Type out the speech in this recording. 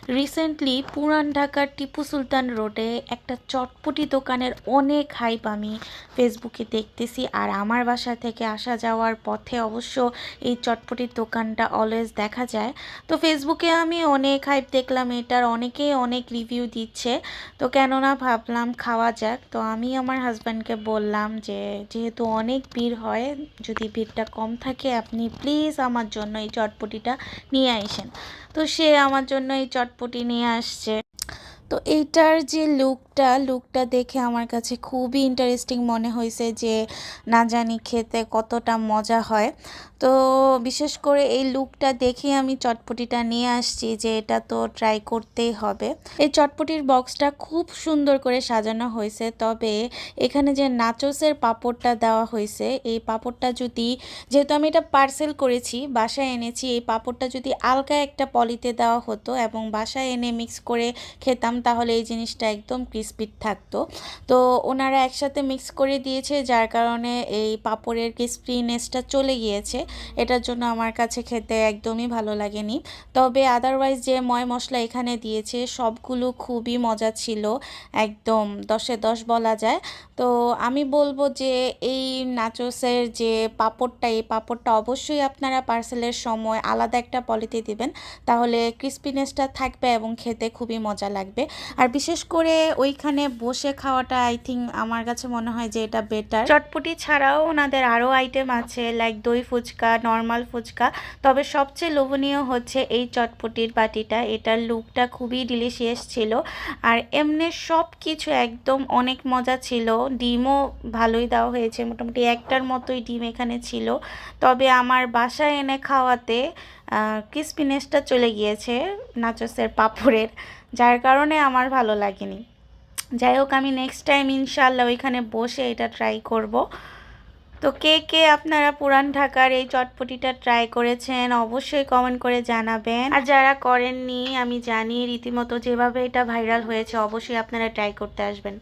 Recently পুরান ঢাকার টিপু সুলতান রোডে একটা চটপটি দোকানের অনেক হাইপ আমি ফেসবুকে দেখতেছি। আর আমার বাসা থেকে আসা যাওয়ার পথে অবশ্য এই চটপটির দোকানটা অলওয়েজ দেখা যায়। তো ফেসবুকে আমি অনেক হাইপ দেখলাম, এটার অনেকেই অনেক রিভিউ দিচ্ছে। তো কেননা ভাবলাম খাওয়া যাক। তো আমি আমার হাজব্যান্ডকে বললাম যে যেহেতু অনেক ভিড় হয়, যদি ভিড়টা কম থাকে আপনি প্লিজ আমার জন্য এই চটপটিটা নিয়ে আসেন। তো সে আমার জন্য এই চটপটি নিয়ে আসছে। তো এইটার যে লুকটা দেখে আমার কাছে খুবই ইন্টারেস্টিং মনে হয়েছে, যে না জানি খেতে কতটা মজা হয়। তো বিশেষ করে এই লুকটা দেখে আমি চটপটিটা নিয়ে আসছি, যে এটা তো ট্রাই করতেই হবে। এই চটপটির বক্সটা খুব সুন্দর করে সাজানো হয়েছে, তবে এখানে যে নাচোসের পাঁপড়টা দেওয়া হয়েছে, এই পাঁপড়টা যদি, যেহেতু আমি এটা পার্সেল করেছি বাসায় এনেছি, এই পাঁপড়টা যদি আলগা একটা পলিতে দেওয়া হতো এবং বাসায় এনে মিক্স করে খেতাম, তাহলে এই জিনিসটা একদম ক্রিস্পি থাকতো। তো ওনারা একসাথে মিক্স করে দিয়েছে, যার কারণে এই পাঁপড়ের ক্রিস্পিনেসটা চলে গিয়েছে। এটার জন্য আমার কাছে খেতে একদমই ভালো লাগেনি। তবে আদারওয়াইজ যে ময় মশলা এখানে দিয়েছে সবগুলো খুবই মজা ছিল, একদম 10-এ 10 বলা যায়। তো আমি বলবো যে এই নাচোসের যে পাঁপড়টা, এই পাঁপড়টা অবশ্যই আপনারা পার্সেলের সময় আলাদা একটা পলিতে দিবেন, তাহলে ক্রিস্পিনেসটা থাকবে এবং খেতে খুবই মজা লাগবে। আর বিশেষ করে ওইখানে বসে খাওয়াটা আই থিঙ্ক আমার কাছে মনে হয় যে এটা বেটার। চটপটি ছাড়াও ওনাদের আরও আইটেম আছে, লাইক দই ফুচকা, নর্মাল ফুচকা। তবে সবচেয়ে লোভনীয় হচ্ছে এই চটপটির বাটিটা, এটার লুকটা খুবই ডিলিশিয়াস ছিল। আর এমনি সব কিছু একদম অনেক মজা ছিল। ডিমও ভালোই দেওয়া হয়েছে, মোটামুটি একটার মতোই ডিম এখানে ছিল। তবে আমার বাসায় এনে খাওয়াতে ক্রিস্পিনেসটা চলে গিয়েছে নাচোসের পাঁপড়ের, যার কারণে আমার ভালো লাগেনি। যাই হোক, আমি নেক্সট টাইম ইনশাল্লাহ ওইখানে বসে এটা ট্রাই করব। তো কে কে আপনারা পুরান ঢাকার এই চটপটিটা ট্রাই করেছেন অবশ্যই কমেন্ট করে জানাবেন। আর যারা করেননি, আমি জানি রীতিমতো যেভাবে এটা ভাইরাল হয়েছে, অবশ্যই আপনারা ট্রাই করতে আসবেন।